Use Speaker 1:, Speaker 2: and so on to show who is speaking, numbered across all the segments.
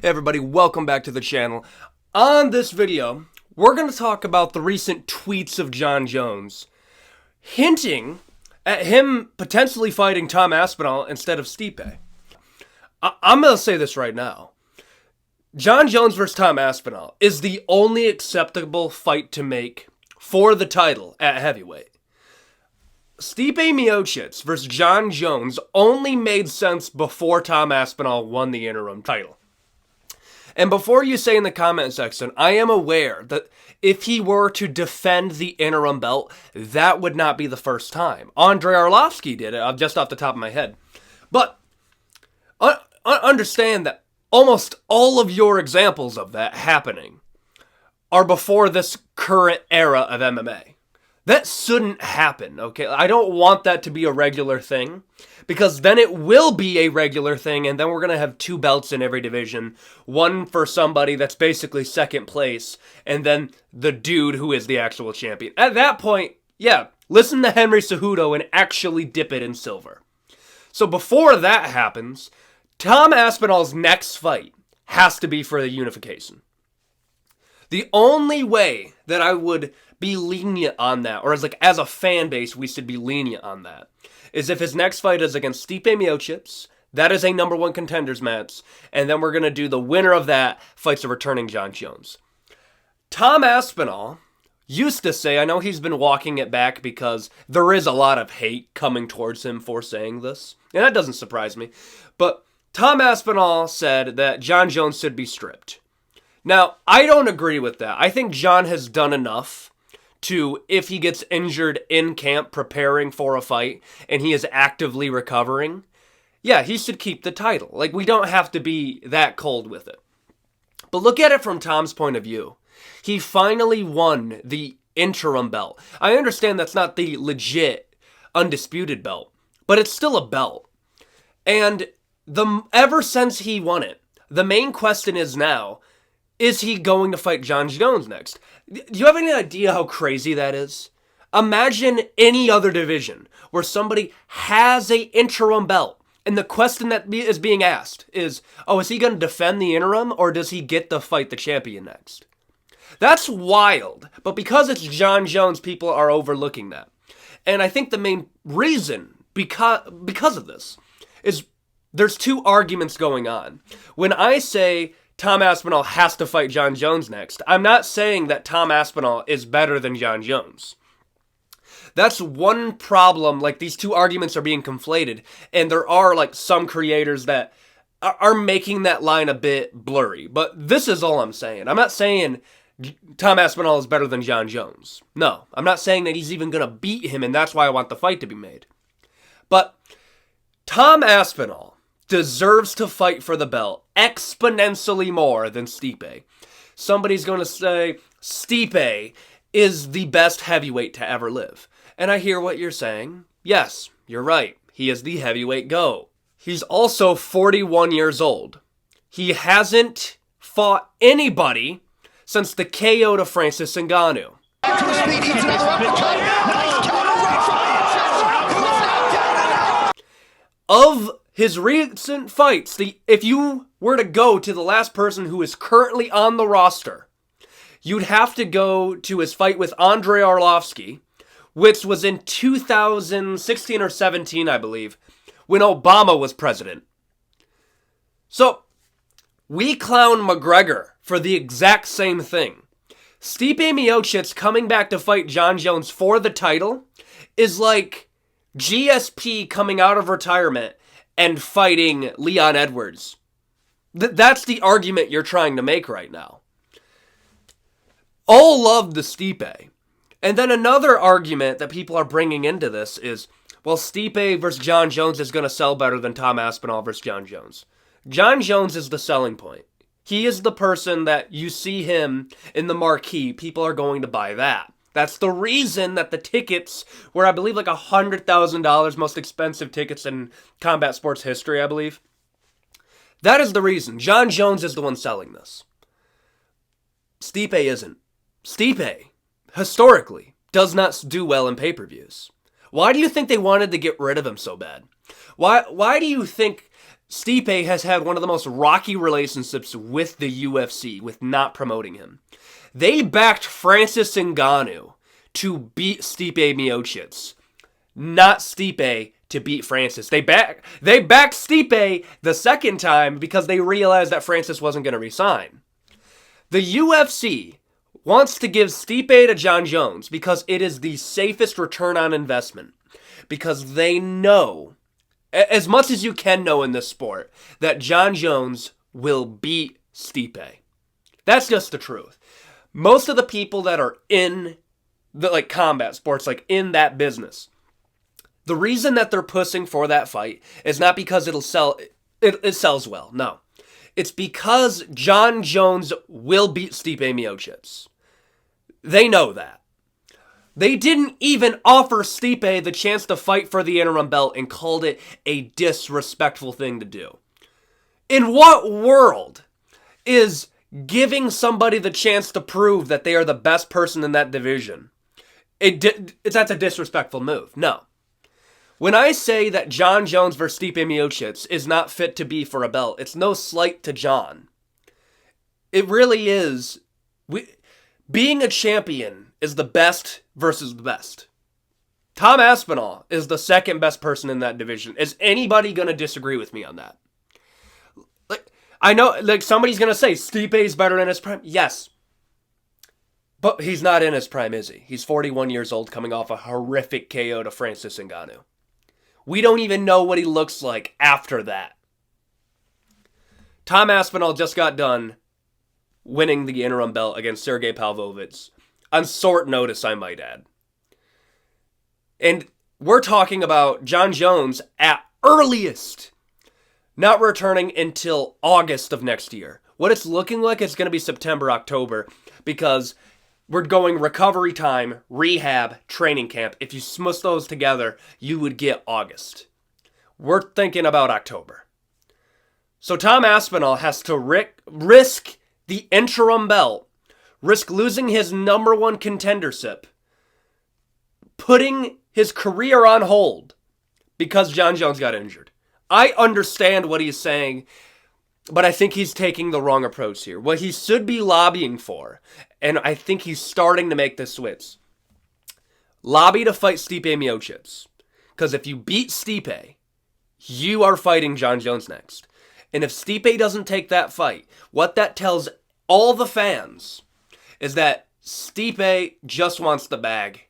Speaker 1: Hey everybody, welcome back to the channel. On this video, we're going to talk about the recent tweets of Jon Jones, hinting at him potentially fighting Tom Aspinall instead of Stipe. I'm going to say this right now. Jon Jones versus Tom Aspinall is the only acceptable fight to make for the title at heavyweight. Stipe Miocic versus Jon Jones only made sense before Tom Aspinall won the interim title. And before you say in the comment section, I am aware that if he were to defend the interim belt, that would not be the first time. Andrei Arlovski did it, just off the top of my head. But understand that almost all of your examples of that happening are before this current era of MMA. That shouldn't happen, okay? I don't want that to be a regular thing, because then it will be a regular thing, and then we're going to have two belts in every division. One for somebody that's basically second place, and then the dude who is the actual champion. At that point, yeah, listen to Henry Cejudo and actually dip it in silver. So before that happens, Tom Aspinall's next fight has to be for the unification. The only way that I would be lenient on that, or as a fan base, we should be lenient on that, is if his next fight is against Stipe Miocic. That is a number one contenders match, and then we're going to do the winner of that fights a returning Jon Jones. Tom Aspinall used to say, I know he's been walking it back because there is a lot of hate coming towards him for saying this, and that doesn't surprise me, but Tom Aspinall said that Jon Jones should be stripped. Now, I don't agree with that. I think Jon has done enough to, if he gets injured in camp preparing for a fight and he is actively recovering, yeah, he should keep the title. Like, we don't have to be that cold with it. But look at it from Tom's point of view. He finally won the interim belt. I understand that's not the legit undisputed belt, but it's still a belt. And ever since he won it, the main question is now, is he going to fight Jon Jones next? Do you have any idea how crazy that is? Imagine any other division where somebody has an interim belt, and the question that is being asked is, is he going to defend the interim, or does he get to fight the champion next? That's wild, but because it's Jon Jones, people are overlooking that. And I think the main reason, because of this, is there's two arguments going on. When I say Tom Aspinall has to fight Jon Jones next, I'm not saying that Tom Aspinall is better than Jon Jones. That's one problem, these two arguments are being conflated, and there are some creators that are making that line a bit blurry, but this is all I'm saying. I'm not saying Tom Aspinall is better than Jon Jones. No, I'm not saying that he's even going to beat him, and that's why I want the fight to be made. But Tom Aspinall deserves to fight for the belt exponentially more than Stipe. Somebody's going to say Stipe is the best heavyweight to ever live. And I hear what you're saying. Yes, you're right. He is the heavyweight GOAT. He's also 41 years old. He hasn't fought anybody since the KO to Francis Ngannou. Of his recent fights, if you were to go to the last person who is currently on the roster, you'd have to go to his fight with Andrei Arlovski, which was in 2016 or 17, I believe, when Obama was president. So, we clown McGregor for the exact same thing. Stipe Miocic coming back to fight Jon Jones for the title is like GSP coming out of retirement and fighting Leon Edwards. That's the argument you're trying to make right now. All love the Stipe. And then another argument that people are bringing into this is, well, Stipe versus Jon Jones is going to sell better than Tom Aspinall versus Jon Jones. Jon Jones is the selling point. He is the person that you see him in the marquee. People are going to buy that. That's the reason that the tickets were, I believe, $100,000, most expensive tickets in combat sports history, I believe. That is the reason. Jon Jones is the one selling this. Stipe isn't. Stipe, historically, does not do well in pay-per-views. Why do you think they wanted to get rid of him so bad? Why do you think Stipe has had one of the most rocky relationships with the UFC, with not promoting him. They backed Francis Ngannou to beat Stipe Miocic, not Stipe to beat Francis. They backed Stipe the second time because they realized that Francis wasn't going to resign. The UFC wants to give Stipe to Jon Jones because it is the safest return on investment. Because they know, as much as you can know in this sport, that Jon Jones will beat Stipe. That's just the truth. Most of the people that are in the combat sports, in that business, the reason that they're pushing for that fight is not because it'll sell. It sells well. No, it's because Jon Jones will beat Stipe Miocic. They know that. They didn't even offer Stipe the chance to fight for the interim belt and called it a disrespectful thing to do. In what world is giving somebody the chance to prove that they are the best person in that division? That's a disrespectful move. No. When I say that Jon Jones versus Stipe Miocic is not fit to be for a belt, it's no slight to Jon. It really is. Being a champion is the best versus the best. Tom Aspinall is the second best person in that division. Is anybody going to disagree with me on that? I know, somebody's going to say Stipe's better in his prime. Yes. But he's not in his prime, is he? He's 41 years old, coming off a horrific KO to Francis Ngannou. We don't even know what he looks like after that. Tom Aspinall just got done winning the interim belt against Sergey Pavlovich. On short notice, I might add. And we're talking about Jon Jones at earliest not returning until August of next year. What it's looking like is going to be September, October, because we're going recovery time, rehab, training camp. If you smush those together, you would get August. We're thinking about October. So Tom Aspinall has to risk the interim belt, risk losing his number one contendership, putting his career on hold because Jon Jones got injured. I understand what he's saying, but I think he's taking the wrong approach here. What he should be lobbying for, and I think he's starting to make this switch, lobby to fight Stipe Miocic. Because if you beat Stipe, you are fighting Jon Jones next. And if Stipe doesn't take that fight, what that tells all the fans is that Stipe just wants the bag.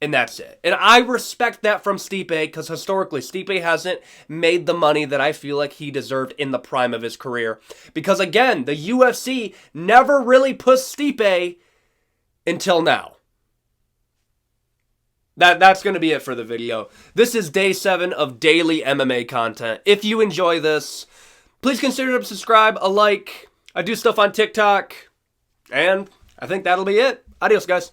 Speaker 1: And that's it. And I respect that from Stipe because historically Stipe hasn't made the money that I feel like he deserved in the prime of his career. Because again, the UFC never really pushed Stipe until now. That's going to be it for the video. This is day 7 of daily MMA content. If you enjoy this, please consider to subscribe, a like. I do stuff on TikTok. And I think that'll be it. Adios, guys.